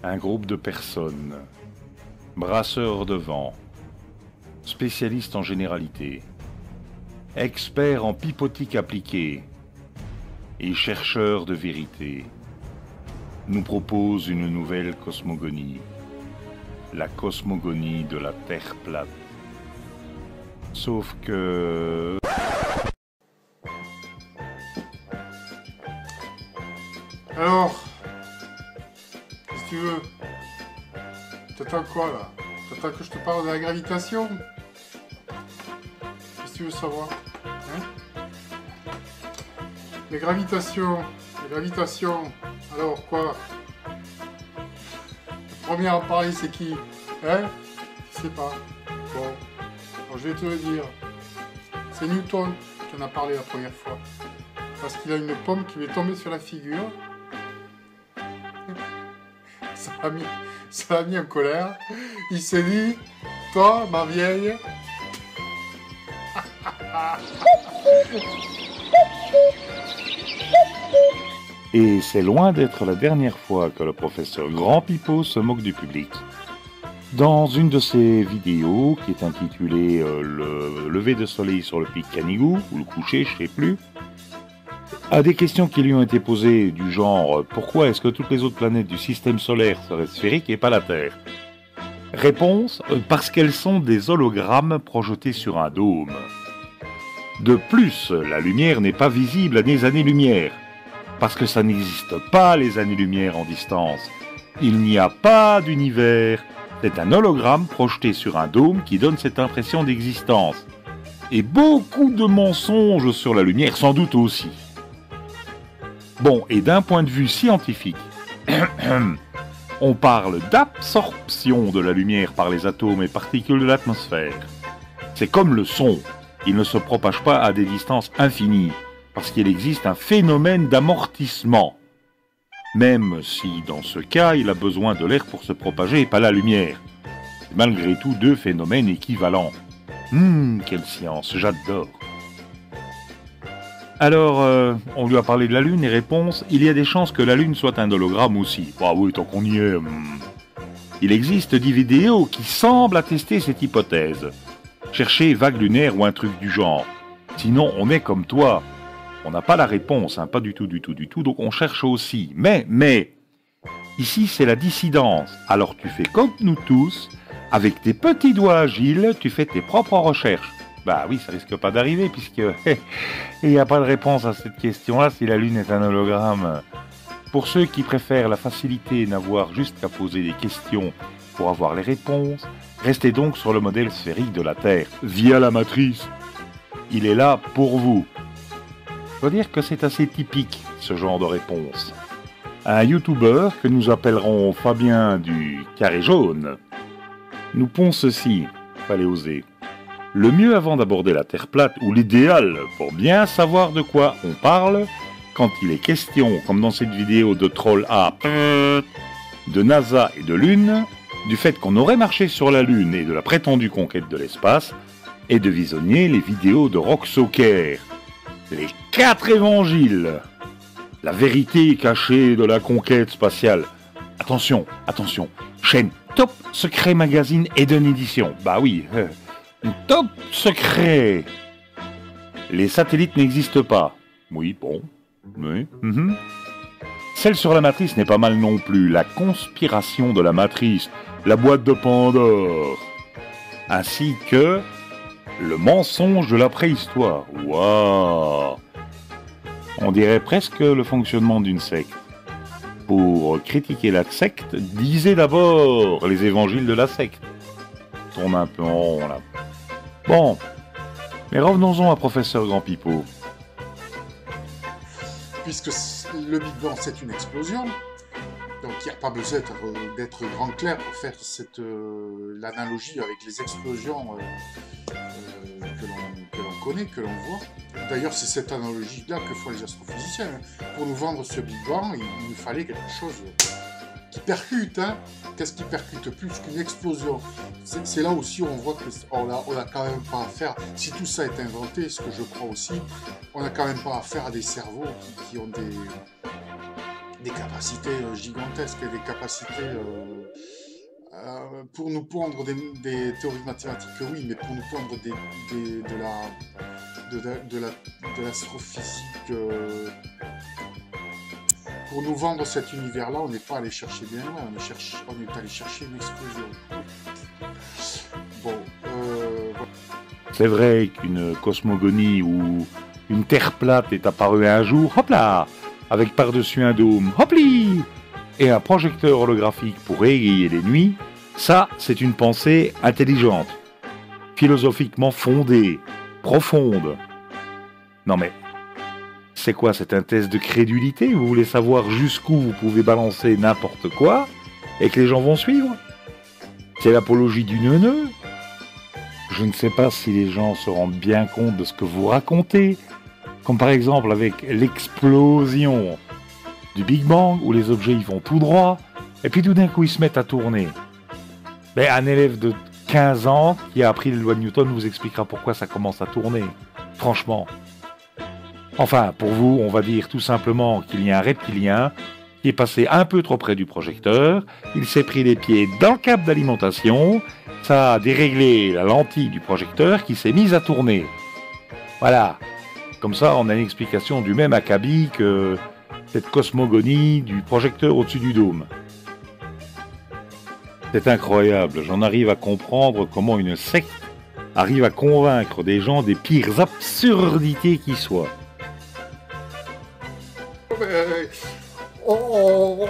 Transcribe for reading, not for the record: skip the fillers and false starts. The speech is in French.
Un groupe de personnes, brasseurs de vent, spécialistes en généralité, experts en pipotique appliquée et chercheurs de vérité, nous proposent une nouvelle cosmogonie, la cosmogonie de la Terre plate. Sauf que... Alors, qu'est-ce que tu veux? T'attends quoi là? T'attends que je te parle de la gravitation? Qu'est-ce que tu veux savoir? Hein? Les gravitations, alors quoi? Le premier à en parler c'est qui? Hein? Je sais pas. Bon, alors, je vais te le dire. C'est Newton qui en a parlé la première fois. Parce qu'il a une pomme qui lui est tombée sur la figure. Ça l'a mis en colère. Il s'est dit, toi, ma vieille... Et c'est loin d'être la dernière fois que le professeur Grand Pipeau se moque du public. Dans une de ses vidéos, qui est intitulée Le lever de soleil sur le pic Canigou, ou le coucher, je sais plus, à des questions qui lui ont été posées du genre « Pourquoi est-ce que toutes les autres planètes du système solaire seraient sphériques et pas la Terre ?» Réponse « Parce qu'elles sont des hologrammes projetés sur un dôme. » De plus, la lumière n'est pas visible à des années-lumière, parce que ça n'existe pas les années-lumière en distance. Il n'y a pas d'univers. C'est un hologramme projeté sur un dôme qui donne cette impression d'existence. Et beaucoup de mensonges sur la lumière, sans doute aussi. Bon, et d'un point de vue scientifique, on parle d'absorption de la lumière par les atomes et particules de l'atmosphère. C'est comme le son, il ne se propage pas à des distances infinies, parce qu'il existe un phénomène d'amortissement. Même si, dans ce cas, il a besoin de l'air pour se propager et pas la lumière. C'est malgré tout deux phénomènes équivalents. Quelle science, j'adore. Alors, on lui a parlé de la Lune et réponse, il y a des chances que la Lune soit un hologramme aussi. Ah oui, tant qu'on y est. Il existe des vidéos qui semblent attester cette hypothèse. Cherchez vague lunaire ou un truc du genre. Sinon, on est comme toi. On n'a pas la réponse, hein, pas du tout, donc on cherche aussi. Mais, ici c'est la dissidence. Alors tu fais comme nous tous, avec tes petits doigts agiles, tu fais tes propres recherches. Bah oui, ça risque pas d'arriver, puisque il n'y a pas de réponse à cette question-là si la Lune est un hologramme. Pour ceux qui préfèrent la facilité et n'avoir juste qu'à poser des questions pour avoir les réponses, restez donc sur le modèle sphérique de la Terre, via la matrice. Il est là pour vous. Je dois dire que c'est assez typique, ce genre de réponse. Un youtubeur que nous appellerons Fabien du Carré Jaune nous pond ceci, fallait oser. Le mieux avant d'aborder la Terre plate, ou l'idéal pour bien savoir de quoi on parle, quand il est question, comme dans cette vidéo de Troll A, de NASA et de Lune, du fait qu'on aurait marché sur la Lune et de la prétendue conquête de l'espace, et de visionner les vidéos de Rocksocker. Les 4 évangiles. La vérité cachée de la conquête spatiale. Attention, chaîne Top Secret Magazine Eden Edition. Bah oui, Top Secret. Les satellites n'existent pas. Oui, bon. Oui. Celle sur la matrice n'est pas mal non plus. La conspiration de la matrice. La boîte de Pandore. Ainsi que... le mensonge de la préhistoire. Waouh! On dirait presque le fonctionnement d'une secte. Pour critiquer la secte, lisez d'abord les évangiles de la secte. Tourne un peu en rond là. Bon, mais revenons-en à professeur Grand Pipeau. Puisque le Big Bang c'est une explosion, donc il n'y a pas besoin d'être grand clair pour faire l'analogie avec les explosions que l'on connaît, que l'on voit. D'ailleurs, c'est cette analogie-là que font les astrophysiciens. Pour nous vendre ce Big Bang, il nous fallait quelque chose qui percute. Qu'est-ce qui percute plus qu'une explosion? C'est là aussi où on voit qu'on n'a quand même pas affaire, si tout ça est inventé, ce que je crois aussi, on n'a quand même pas affaire à des cerveaux qui ont des capacités gigantesques et des capacités pour nous pondre des théories mathématiques, oui, mais pour nous pondre de l'astrophysique, pour nous vendre cet univers-là, on n'est pas allé chercher bien loin, on est allé chercher une explosion. Bon, voilà. C'est vrai qu'une cosmogonie ou une terre plate est apparue un jour, hop là, avec par-dessus un dôme, hop li, et un projecteur holographique pour égayer les nuits, ça, c'est une pensée intelligente, philosophiquement fondée, profonde. Non mais, c'est quoi, c'est un test de crédulité? Vous voulez savoir jusqu'où vous pouvez balancer n'importe quoi et que les gens vont suivre? C'est l'apologie du neuneu? Je ne sais pas si les gens se rendent bien compte de ce que vous racontez, comme par exemple avec l'explosion du Big Bang, où les objets y vont tout droit, et puis tout d'un coup ils se mettent à tourner. Mais un élève de 15 ans qui a appris les lois de Newton vous expliquera pourquoi ça commence à tourner. Franchement. Enfin, pour vous, on va dire tout simplement qu'il y a un reptilien qui est passé un peu trop près du projecteur, il s'est pris les pieds dans le câble d'alimentation, ça a déréglé la lentille du projecteur qui s'est mise à tourner. Voilà. Comme ça, on a une explication du même acabit que cette cosmogonie du projecteur au-dessus du dôme. C'est incroyable, j'en arrive à comprendre comment une secte arrive à convaincre des gens des pires absurdités qui soient. Oh,